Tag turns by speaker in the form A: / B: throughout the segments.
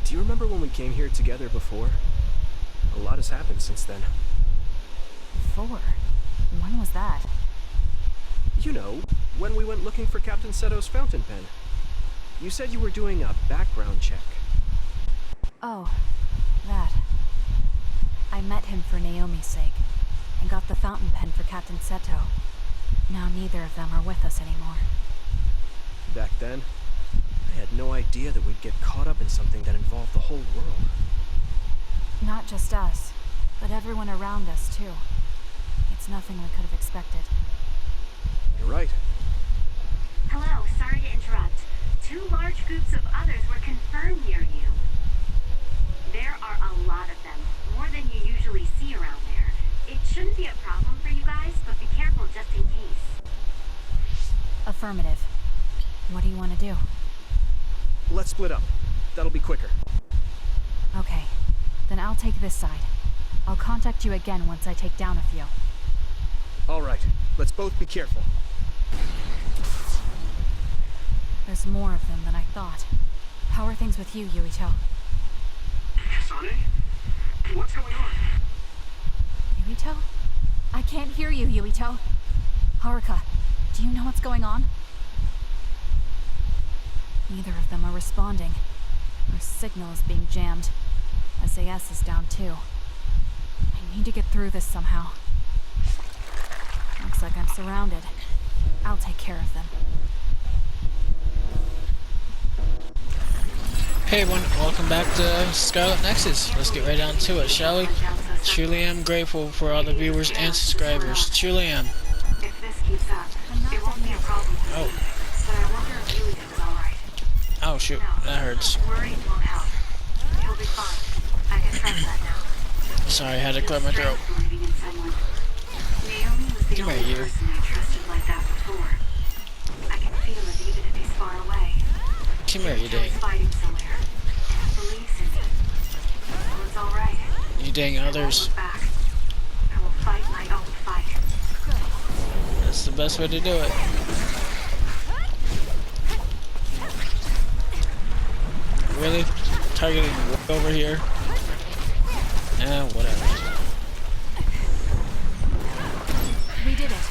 A: Do you remember when we came here together before? A lot has happened since then.
B: When was that?
A: You know, when we went looking for Captain Seto's fountain pen. You said you were doing a background check.
B: Oh, that. I met him for Naomi's sake, and got the fountain pen for Captain Seto. Now neither of them are with us anymore.
A: Back then, I had no idea that we'd get caught up in something that involved the whole world.
B: Not just us, but everyone around us too. It's nothing we could have expected.
A: You're right.
C: Hello, sorry to interrupt. 2 large groups of others were confirmed near you. There are a lot of them, more than you usually see around there. It shouldn't be a problem for you guys, but be careful just in case.
B: Affirmative. What do you want to do?
A: Let's split up. That'll be quicker.
B: Okay, then I'll take this side. I'll contact you again once I take down a few.
A: All right, let's both be careful.
B: There's more of them than I thought. How are things with you, Yuito?
D: Kasane? What's going on?
B: Yuito? I can't hear you, Yuito. Haruka, do you know what's going on? Neither of them are responding. Our signal is being jammed. SAS is down too. I need to get through this somehow. Looks like I'm surrounded. I'll take care of them.
E: Hey everyone, welcome back to Scarlet Nexus. Let's get right down to it, shall we? Truly am grateful for all the viewers and subscribers. Truly am.
C: If this keeps up, it won't be a problem.
E: Oh.
C: But I wonder if Yuito's alright.
E: Oh shoot, that hurts.
C: Worrying won't help. He'll be fine. I can trust that now.
E: Sorry, I had to clear my throat.
C: Believing in someone. Naomi was the
E: Come
C: only
E: here, you.
C: person I trusted like that before. I can feel it even if he's far away.
E: Come here, you dang.
C: He's fighting somewhere. Believes in me. Well, it's alright.
E: You dang
C: I won't
E: others.
C: look back. I will fight my own fight.
E: That's the best way to do it. Really? Targeting way over here? Eh, whatever.
B: We did it.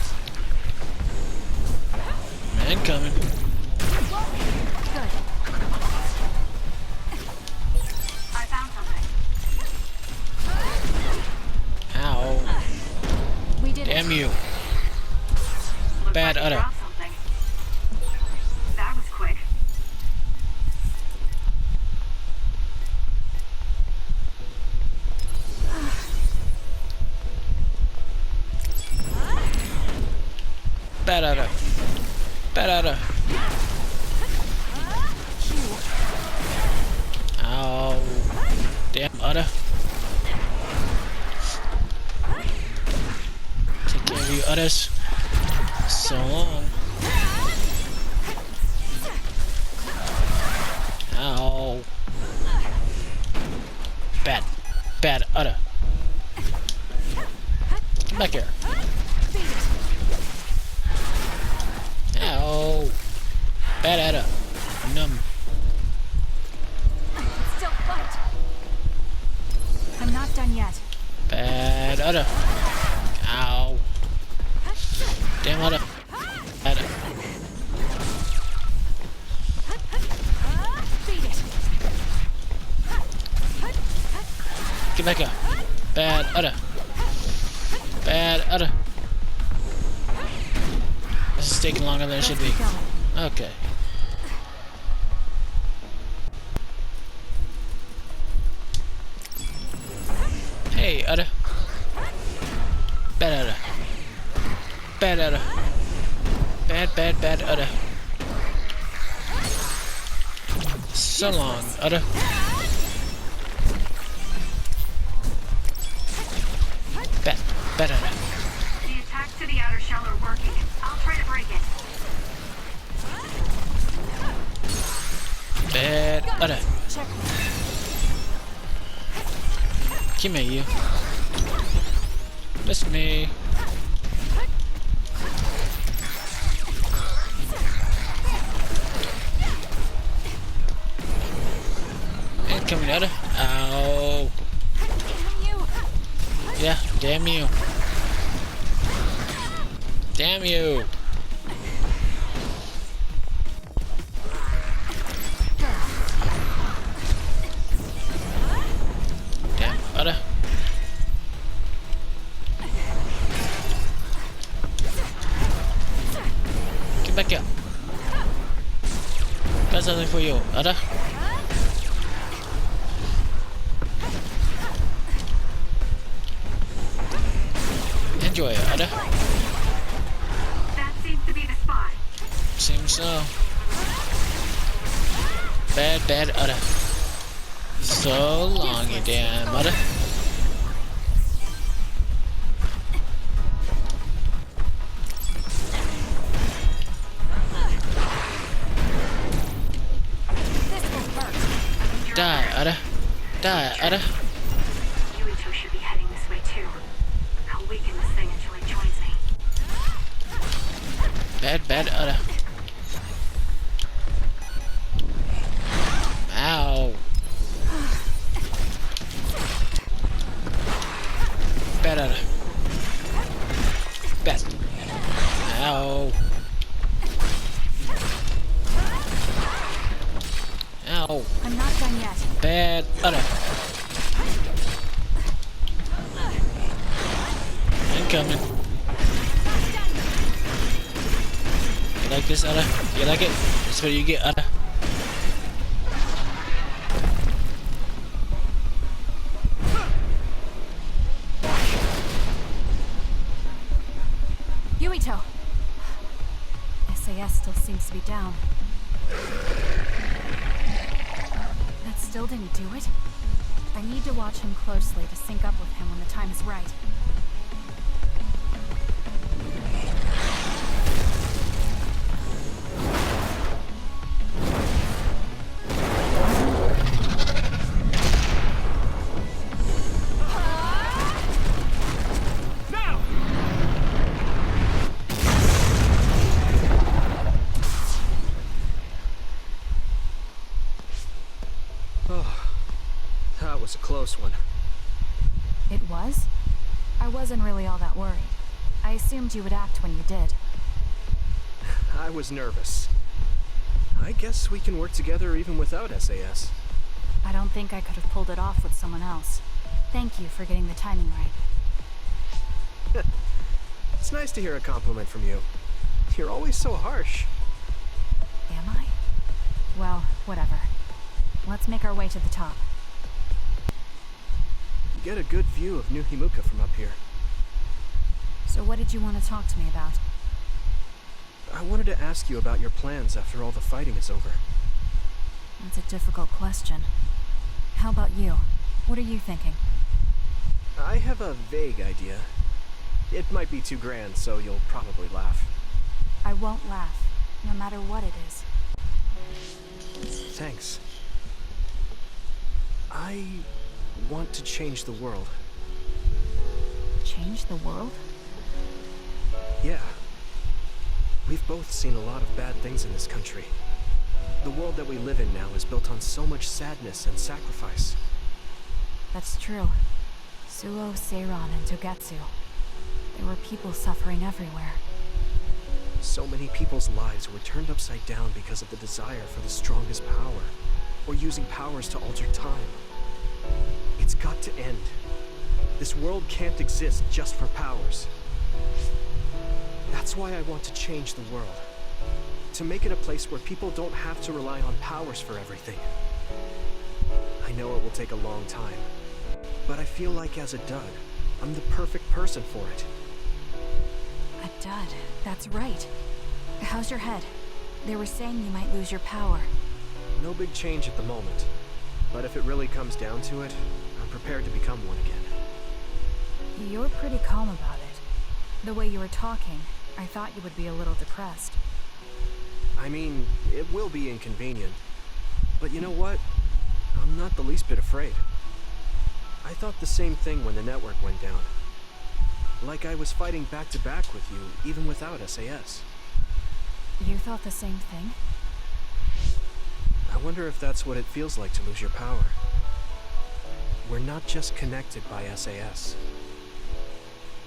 E: Man coming.
B: Good.
C: I found something.
E: Ow.
B: We did
E: Damn
B: it.
E: you.
C: Looks
E: Bad
C: like you
E: udder.
C: dropped something. That was quick.
E: Bad udder. Bad udder. Ow. Damn udder. Take care of you udders. So long. Ow. Bad. Bad udder. Come back here. Ow. Bad udder. Numb.
B: Still fight. I'm not done yet.
E: Bad udder. Ow. Damn udder. Bad udder.
B: Beat it.
E: Get back up. Bad udder. Bad udder. This is taking longer than it should be. Okay. Hey, udder. Bad udder. Bad udder. Bad udder. So long, udder. Bad udder.
C: The attacks to the outer shell are working. I'll try to break it.
E: Bad udder.
B: Check.
E: Come here, you. Miss me. Incoming, Ada. Ow.
B: Damn you!
E: Yeah, damn you. Damn you. Damn, Ada. Get back here. Got something for you, Ada. Enjoy it, Ada.
C: That seems to be the spot.
E: Seems so. Bad, bad Ada. So long, you damn Ada. Die, Ada. Die, Ada.
C: Yuito should be heading this way too. I'll weaken this thing until it joins me.
E: Bad, bad Ada. Ow. Bad Ada. Bad. Ow. Ow.
B: I'm not done yet.
E: Bad Ada. Incoming. You like this, Ada? You like it? That's what you get, Ada.
B: Yuito! SAS still seems to be down. That still didn't do it? I need to watch him closely to sync up with him when the time is right.
A: That was a close one.
B: It was? I wasn't really all that worried. I assumed you would act when you did.
A: I was nervous. I guess we can work together even without SAS.
B: I don't think I could have pulled it off with someone else. Thank you for getting the timing right.
A: It's nice to hear a compliment from you. You're always so harsh.
B: Am I? Well, whatever. Let's make our way to the top.
A: You get a good view of New Himuka from up here.
B: So what did you want to talk to me about?
A: I wanted to ask you about your plans after all the fighting is over.
B: That's a difficult question. How about you? What are you thinking?
A: I have a vague idea. It might be too grand, so you'll probably laugh.
B: I won't laugh, no matter what it is.
A: Thanks. I want to change the world.
B: Change the world?
A: Yeah. We've both seen a lot of bad things in this country. The world that we live in now is built on so much sadness and sacrifice.
B: That's true. Suo, Seiran, and Togetsu. There were people suffering everywhere.
A: So many people's lives were turned upside down because of the desire for the strongest power, or using powers to alter time. It's got to end. This world can't exist just for powers. That's why I want to change the world. To make it a place where people don't have to rely on powers for everything. I know it will take a long time, but I feel like as a dud, I'm the perfect person for it.
B: A dud, that's right. How's your head? They were saying you might lose your power.
A: No big change at the moment, but if it really comes down to it, I'm prepared to become one again.
B: You're pretty calm about it. The way you were talking, I thought you would be a little depressed.
A: I mean, it will be inconvenient, but you know what? I'm not the least bit afraid. I thought the same thing when the network went down. Like I was fighting back to back with you, even without SAS.
B: You thought the same thing?
A: I wonder if that's what it feels like to lose your power. we're not just connected by SAS.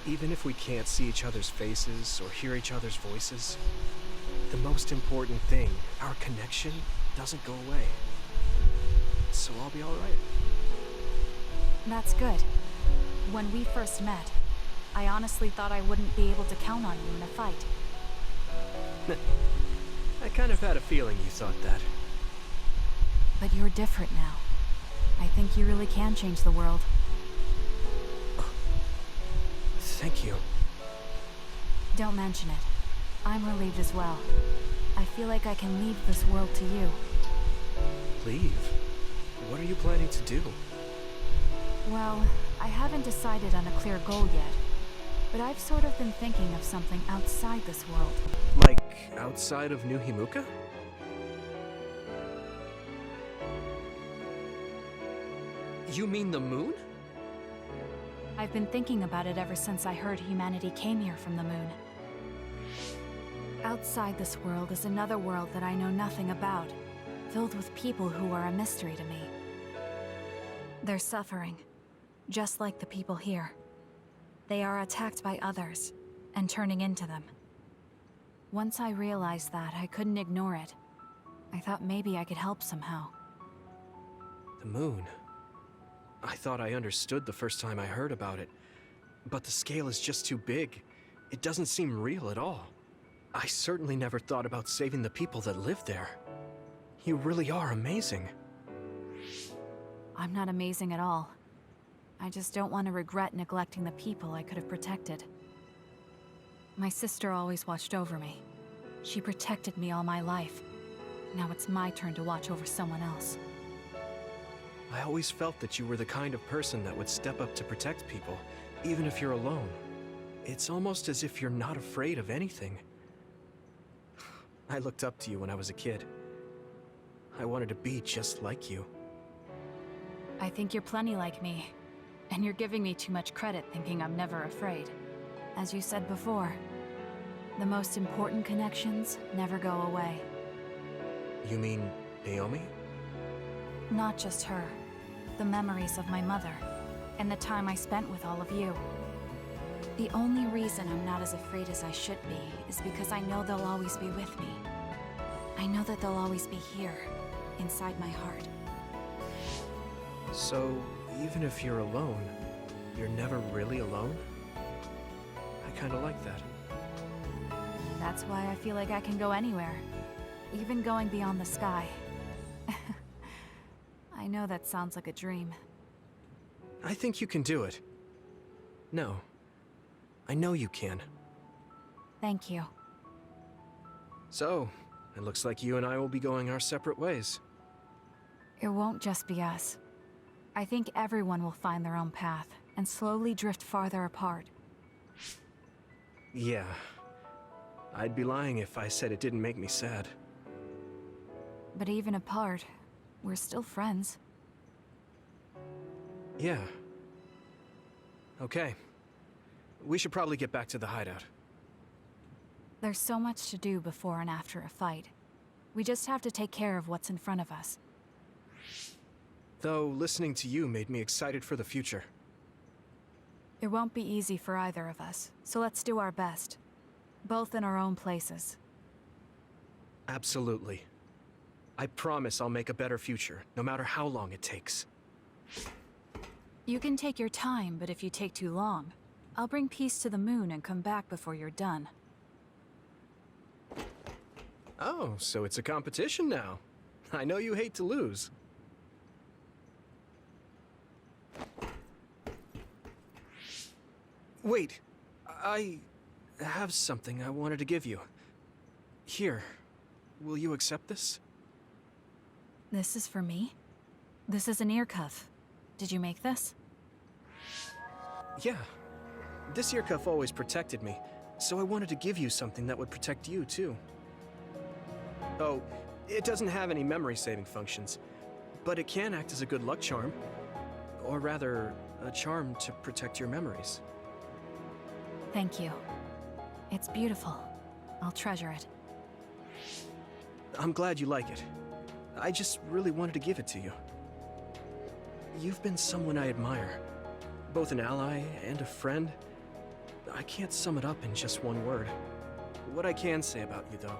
A: Even if we can't see each other's faces or hear each other's voices, the most important thing, our connection, doesn't go away. So I'll be alright.
B: That's good. When we first met, I honestly thought I wouldn't be able to count on you in a fight.
A: I kind of had a feeling you thought that.
B: But you're different now. I think you really can change the world.
A: Thank you.
B: Don't mention it. I'm relieved as well. I feel like I can leave this world to you.
A: Leave? What are you planning to do?
B: Well, I haven't decided on a clear goal yet. But I've sort of been thinking of something outside this world.
A: Like, outside of New Himuka? You mean the moon?
B: I've been thinking about it ever since I heard humanity came here from the moon. Outside this world is another world that I know nothing about, filled with people who are a mystery to me. They're suffering, just like the people here. They are attacked by others, and turning into them. Once I realized that, I couldn't ignore it. I thought maybe I could help somehow.
A: The moon. I thought I understood the first time I heard about it, but the scale is just too big. It doesn't seem real at all. I certainly never thought about saving the people that live there. You really are amazing.
B: I'm not amazing at all. I just don't want to regret neglecting the people I could have protected. My sister always watched over me. She protected me all my life. Now it's my turn to watch over someone else.
A: I always felt that you were the kind of person that would step up to protect people, even if you're alone. It's almost as if you're not afraid of anything. I looked up to you when I was a kid. I wanted to be just like you.
B: I think you're plenty like me. And you're giving me too much credit thinking I'm never afraid. As you said before, the most important connections never go away.
A: You mean Naomi?
B: Not just her. The memories of my mother, and the time I spent with all of you. The only reason I'm not as afraid as I should be is because I know they'll always be with me. I know that they'll always be here, inside my heart.
A: So, even if you're alone, you're never really alone? I kinda like that.
B: That's why I feel like I can go anywhere, even going beyond the sky. I know that sounds like a dream.
A: I think you can do it. No. I know you can.
B: Thank you.
A: So, it looks like you and I will be going our separate ways.
B: It won't just be us. I think everyone will find their own path and slowly drift farther apart.
A: Yeah. I'd be lying if I said it didn't make me sad.
B: But even apart, we're still friends.
A: Yeah. Okay. We should probably get back to the hideout.
B: There's so much to do before and after a fight. We just have to take care of what's in front of us.
A: Though, listening to you made me excited for the future.
B: It won't be easy for either of us, so let's do our best. Both in our own places.
A: Absolutely. I promise I'll make a better future, no matter how long it takes.
B: You can take your time, but if you take too long, I'll bring peace to the moon and come back before you're done.
A: Oh, so it's a competition now. I know you hate to lose. Wait, I have something I wanted to give you. Here, will you accept this?
B: This is for me? This is an ear cuff. Did you make this?
A: Yeah. This ear cuff always protected me, so I wanted to give you something that would protect you, too. Oh, it doesn't have any memory-saving functions, but it can act as a good luck charm. Or rather, a charm to protect your memories.
B: Thank you. It's beautiful. I'll treasure it.
A: I'm glad you like it. I just really wanted to give it to you. you've been someone I admire. Both an ally and a friend. I can't sum it up in just one word. What I can say about you, though,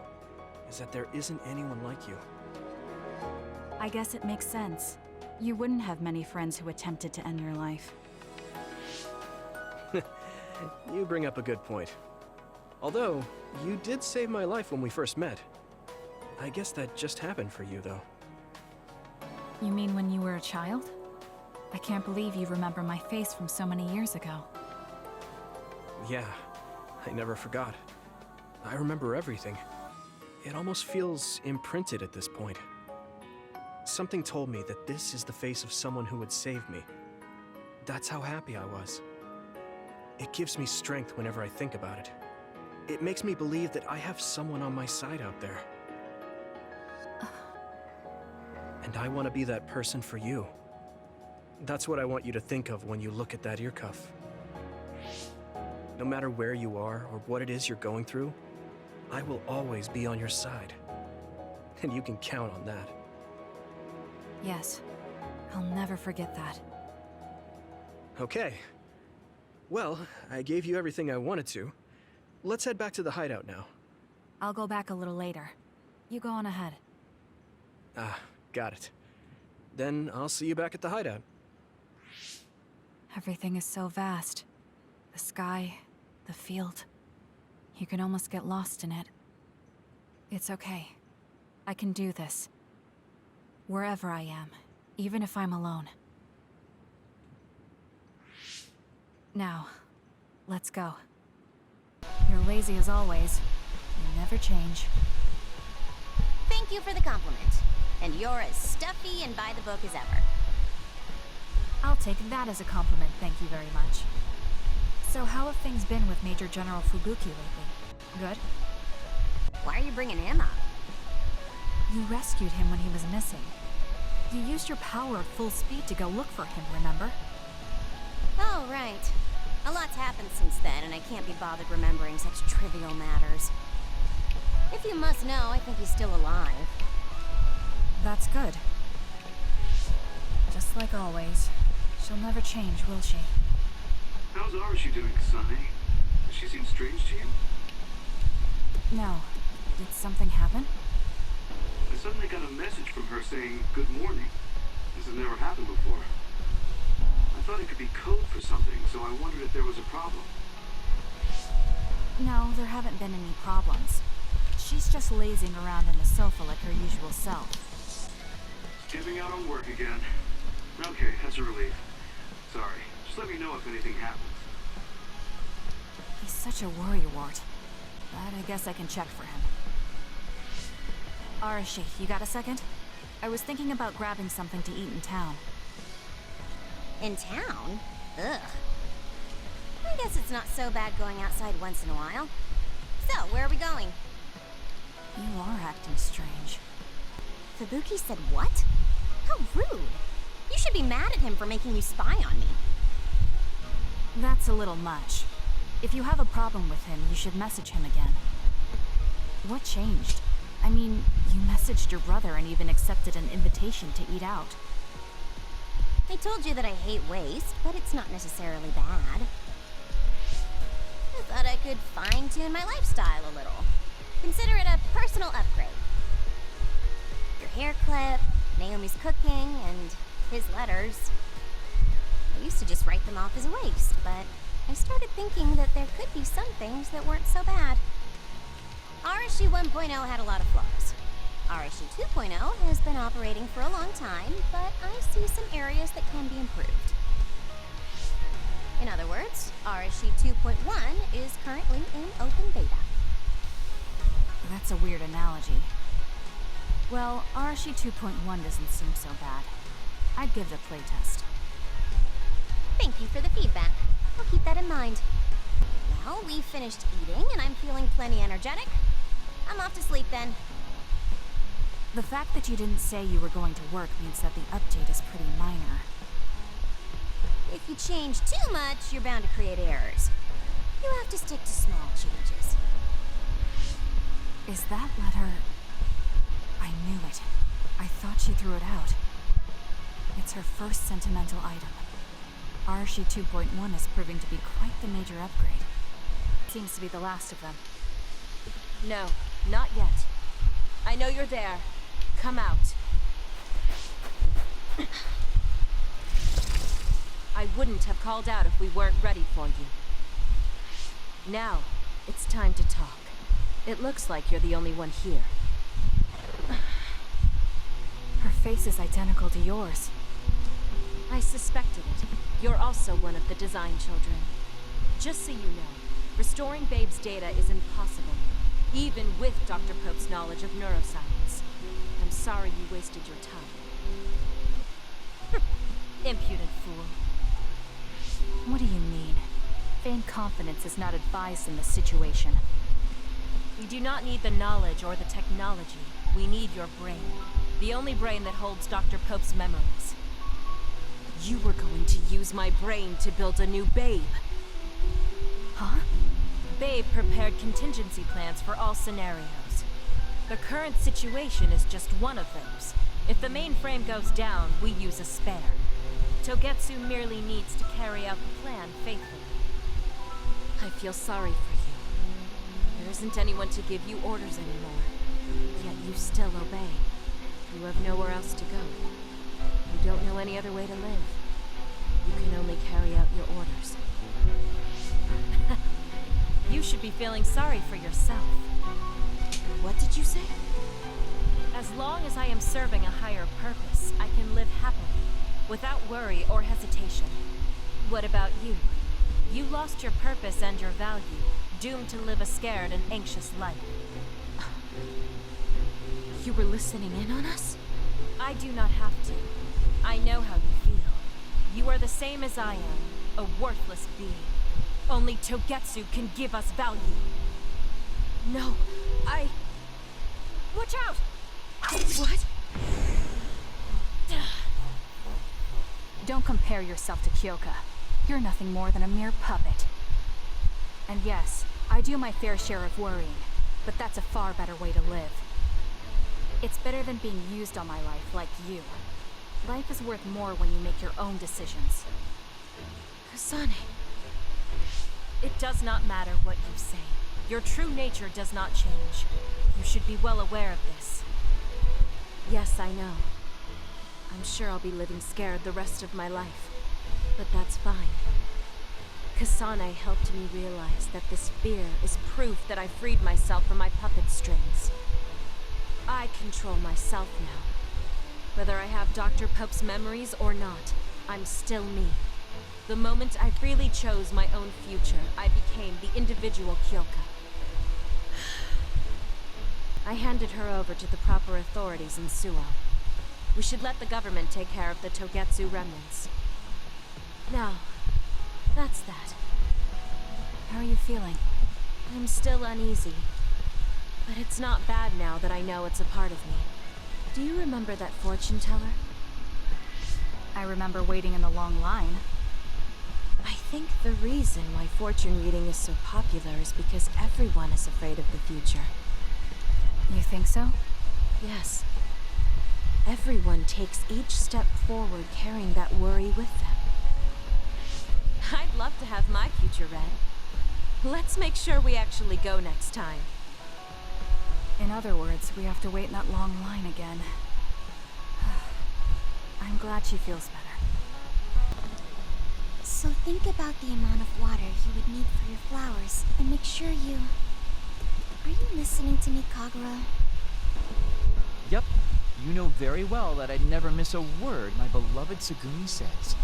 A: is that there isn't anyone like you.
B: I guess it makes sense. You wouldn't have many friends who attempted to end your life.
A: You bring up a good point. Although, you did save my life when we first met. I guess that just happened for you, though.
B: You mean when you were a child? I can't believe you remember my face from so many years ago.
A: Yeah, I never forgot. I remember everything. It almost feels imprinted at this point. Something told me that this is the face of someone who would save me. That's how happy I was. It gives me strength whenever I think about it. It makes me believe that I have someone on my side out there. And I want to be that person for you. That's what I want you to think of when you look at that ear cuff. No matter where you are or what it is you're going through, I will always be on your side. And you can count on that.
B: Yes, I'll never forget that.
A: Okay. Well, I gave you everything I wanted to. Let's head back to the hideout now.
B: I'll go back a little later. You go on ahead.
A: Ah, got it. Then I'll see you back at the hideout.
B: Everything is so vast. The sky, the field. You can almost get lost in it. It's okay. I can do this. Wherever I am, even if I'm alone. Now, let's go. You're lazy as always. You never change.
F: Thank you for the compliment. And you're as stuffy and by the book as ever.
B: I'll take that as a compliment, thank you very much. So how have things been with Major General Fubuki lately? Good?
F: Why are you bringing him up?
B: You rescued him when he was missing. You used your power at full speed to go look for him, remember?
F: Oh, right. A lot's happened since then, and I can't be bothered remembering such trivial matters. If you must know, I think he's still alive.
B: That's good. Just like always. She'll never change, will she?
D: How's Arashi doing, Kasane? Does she seem strange to you?
B: No. Did something happen?
D: I suddenly got a message from her saying, "Good morning." This has never happened before. I thought it could be code for something, so I wondered if there was a problem.
B: No, there haven't been any problems. She's just lazing around on the sofa like her usual self.
D: Skipping out on work again. Okay, that's a relief. Sorry. Just let me know if anything happens.
B: He's such a worrywart. But I guess I can check for him. Arashi, you got a second? I was thinking about grabbing something to eat in town.
F: In town? Ugh. I guess it's not so bad going outside once in a while. So, where are we going?
B: You are acting strange.
F: Fubuki said what? How rude. You should be mad at him for making you spy on me.
B: That's a little much. If you have a problem with him, you should message him again. What changed? I mean, you messaged your brother and even accepted an invitation to eat out.
F: I told you that I hate waste, but it's not necessarily bad. I thought I could fine-tune my lifestyle a little. Consider it a personal upgrade. Your hair clip, Naomi's cooking, and his letters. I used to just write them off as a waste, but I started thinking that there could be some things that weren't so bad. Arashi 1.0 had a lot of flaws. Arashi 2.0 has been operating for a long time, but I see some areas that can be improved. In other words, Arashi 2.1 is currently in open beta.
B: That's a weird analogy. Well, Arashi 2.1 doesn't seem so bad. I'd give it a playtest.
F: Thank you for the feedback. I'll keep that in mind. Well, we finished eating, and I'm feeling plenty energetic. I'm off to sleep then.
B: The fact that you didn't say you were going to work means that the update is pretty minor.
F: If you change too much, you're bound to create errors. You have to stick to small changes.
B: Is that letter... I knew it. I thought she threw it out. It's her first sentimental item. RSG 2.1 is proving to be quite the major upgrade. Seems to be the last of them.
F: No, not yet. I know you're there. Come out. I wouldn't have called out if we weren't ready for you. Now, it's time to talk. It looks like you're the only one here.
B: Her face is identical to yours.
F: I suspected it. You're also one of the design children. Just so you know, restoring Babe's data is impossible, even with Dr. Pope's knowledge of neuroscience. I'm sorry you wasted your time. Impudent fool.
B: What do you mean? Feigned confidence is not advised in this situation.
F: We do not need the knowledge or the technology. We need your brain. The only brain that holds Dr. Pope's memories. You were going to use my brain to build a new Babe.
B: Huh?
F: Babe prepared contingency plans for all scenarios. The current situation is just one of those. If the mainframe goes down, we use a spare. Togetsu merely needs to carry out the plan faithfully. I feel sorry for you. There isn't anyone to give you orders anymore. Yet you still obey. You have nowhere else to go. You don't know any other way to live. You can only carry out your orders. You should be feeling sorry for yourself. What did you say? As long as I am serving a higher purpose, I can live happily, without worry or hesitation. What about you? You lost your purpose and your value, doomed to live a scared and anxious life. You were listening in on us? I do not have to. I know how you feel. You are the same as I am, a worthless being. Only Togetsu can give us value. No, Watch out! What?
B: Don't compare yourself to Kyoka. You're nothing more than a mere puppet. And yes, I do my fair share of worrying, but that's a far better way to live. It's better than being used on my life like you. Life is worth more when you make your own decisions.
F: Kasane. It does not matter what you say. Your true nature does not change. You should be well aware of this. Yes, I know. I'm sure I'll be living scared the rest of my life. But that's fine. Kasane helped me realize that this fear is proof that I freed myself from my puppet strings. I control myself now. Whether I have Dr. Pope's memories or not, I'm still me. The moment I freely chose my own future, I became the individual Kyoka. I handed her over to the proper authorities in Suo. We should let the government take care of the Togetsu remnants. Now, that's that.
B: How are you feeling?
F: I'm still uneasy. But it's not bad now that I know it's a part of me. Do you remember that fortune teller?
B: I remember waiting in the long line.
F: I think the reason why fortune reading is so popular is because everyone is afraid of the future.
B: You think so?
F: Yes. Everyone takes each step forward carrying that worry with them. I'd love to have my future read. Let's make sure we actually go next time.
B: In other words, we have to wait in that long line again. I'm glad she feels better.
G: So think about the amount of water you would need for your flowers, and make sure you... Are you listening to me, Kagura?
H: Yep. You know very well that I'd never miss a word my beloved Tsugumi says.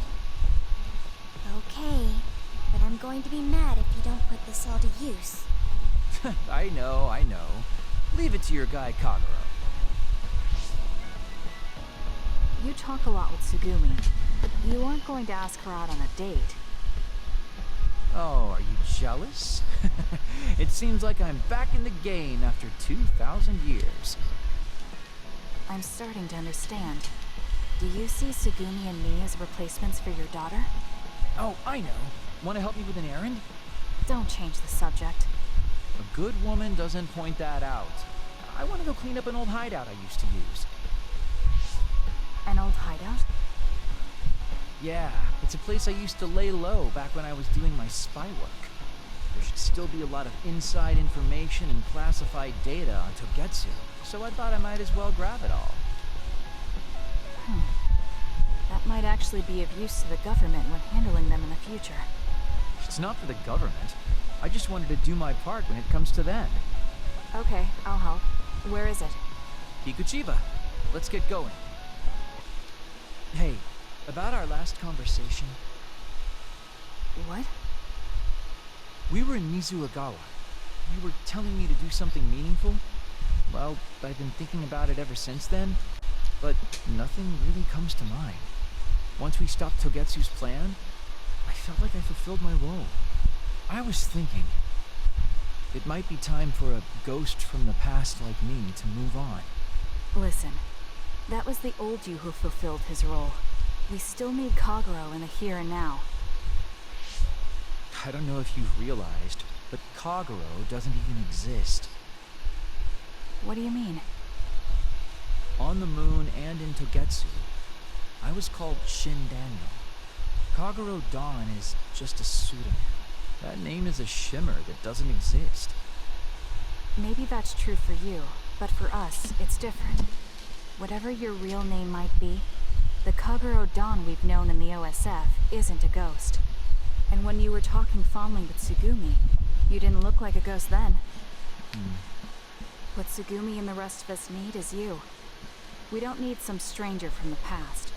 G: Okay, but I'm going to be mad if you don't put this all to use.
H: I know. Leave it to your guy, Kagura.
B: You talk a lot with Tsugumi. You aren't going to ask her out on a date.
H: Oh, are you jealous? It seems like I'm back in the game after 2,000 years.
B: I'm starting to understand. Do you see Tsugumi and me as replacements for your daughter?
H: Oh, I know. Want to help me with an errand?
B: Don't change the subject.
H: A good woman doesn't point that out. I want to go clean up an old hideout I used to use.
B: An old hideout?
H: Yeah, it's a place I used to lay low back when I was doing my spy work. There should still be a lot of inside information and classified data on Togetsu, so I thought I might as well grab it all.
B: That might actually be of use to the government when handling them in the future.
H: It's not for the government. I just wanted to do my part when it comes to them.
B: Okay, I'll help. Where is it?
H: Kikuchiba, let's get going. Hey, about our last conversation.
B: What?
H: We were in Mizuagawa. You were telling me to do something meaningful. Well, I've been thinking about it ever since then, but nothing really comes to mind. Once we stopped Togetsu's plan, I felt like I fulfilled my role. I was thinking, it might be time for a ghost from the past like me to move on.
B: Listen, that was the old you who fulfilled his role. We still need Kagero in the here and now.
H: I don't know if you've realized, but Kagero doesn't even exist.
B: What do you mean?
H: On the moon and in Togetsu, I was called Shin Daniel. Kagero Dawn is just a pseudonym. That name is a shimmer that doesn't exist.
B: Maybe that's true for you, but for us, it's different. Whatever your real name might be, the Kagero Dawn we've known in the OSF isn't a ghost. And when you were talking fondly with Tsugumi, you didn't look like a ghost then. What Tsugumi and the rest of us need is you. We don't need some stranger from the past.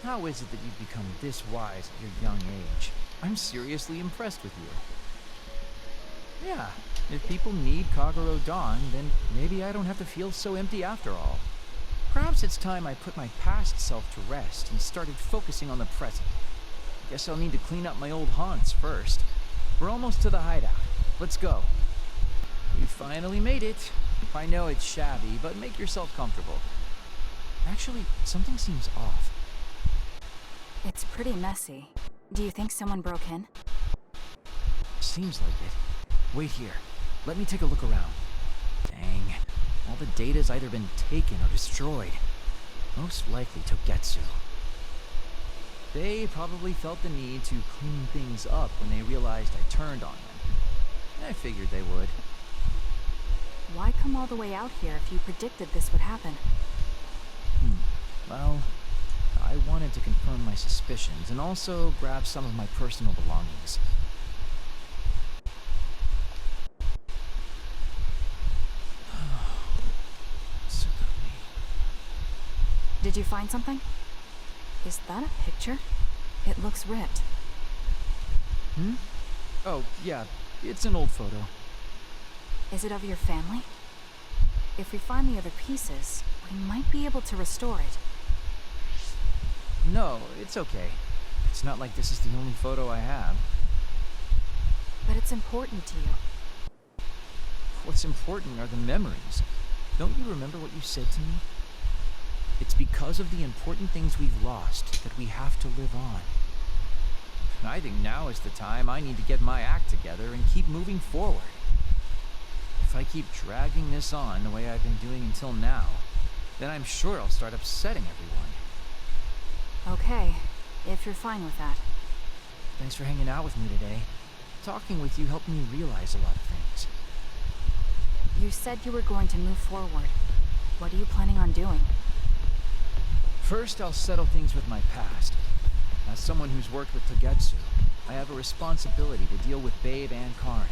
H: How is it that you've become this wise at your young age? I'm seriously impressed with you. Yeah, if people need Kagero Dawn, then maybe I don't have to feel so empty after all. Perhaps it's time I put my past self to rest and started focusing on the present. Guess I'll need to clean up my old haunts first. We're almost to the hideout. Let's go. We finally made it. I know it's shabby, but make yourself comfortable. Actually, something seems off.
B: It's pretty messy. Do you think someone broke in?
H: Seems like it. Wait here. Let me take a look around. Dang. All the data's either been taken or destroyed. Most likely Togetsu. They probably felt the need to clean things up when they realized I turned on them. I figured they would.
B: Why come all the way out here if you predicted this would happen?
H: Well, I wanted to confirm my suspicions and also grab some of my personal belongings.
B: Did you find something? Is that a picture? It looks ripped.
H: Oh, yeah, it's an old photo.
B: Is it of your family? If we find the other pieces, we might be able to restore it.
H: No, it's okay. It's not like this is the only photo I have.
B: But it's important to you.
H: What's important are the memories. Don't you remember what you said to me? It's because of the important things we've lost that we have to live on. I think now is the time I need to get my act together and keep moving forward. If I keep dragging this on the way I've been doing until now, then I'm sure I'll start upsetting everyone.
B: Okay, if you're fine with that.
H: Thanks for hanging out with me today. Talking with you helped me realize a lot of things.
B: You said you were going to move forward. What are you planning on doing?
H: First, I'll settle things with my past. As someone who's worked with Togetsu, I have a responsibility to deal with Babe and Karen.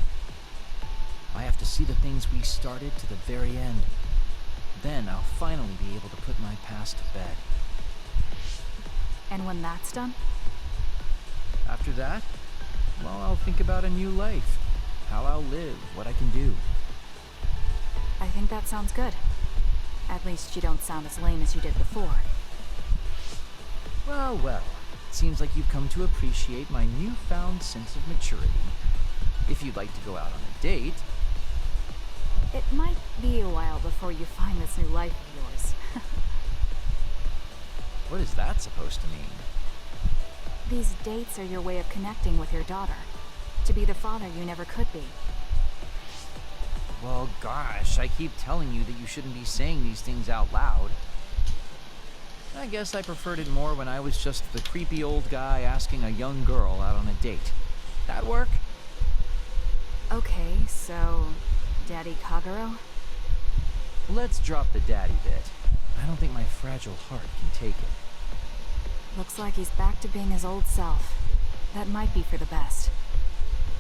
H: I have to see the things we started to the very end. Then I'll finally be able to put my past to bed.
B: And when that's done?
H: After that, well, I'll think about a new life. How I'll live, what I can do.
B: I think that sounds good. At least you don't sound as lame as you did before.
H: Well, well. It seems like you've come to appreciate my newfound sense of maturity. If you'd like to go out on a date...
B: It might be a while before you find this new life of yours.
H: What is that supposed to mean?
B: These dates are your way of connecting with your daughter. To be the father you never could be.
H: Well, gosh, I keep telling you that you shouldn't be saying these things out loud. I guess I preferred it more when I was just the creepy old guy asking a young girl out on a date. That work?
B: Okay, so... Daddy Kagero?
H: Let's drop the daddy bit. I don't think my fragile heart can take it.
B: Looks like he's back to being his old self. That might be for the best.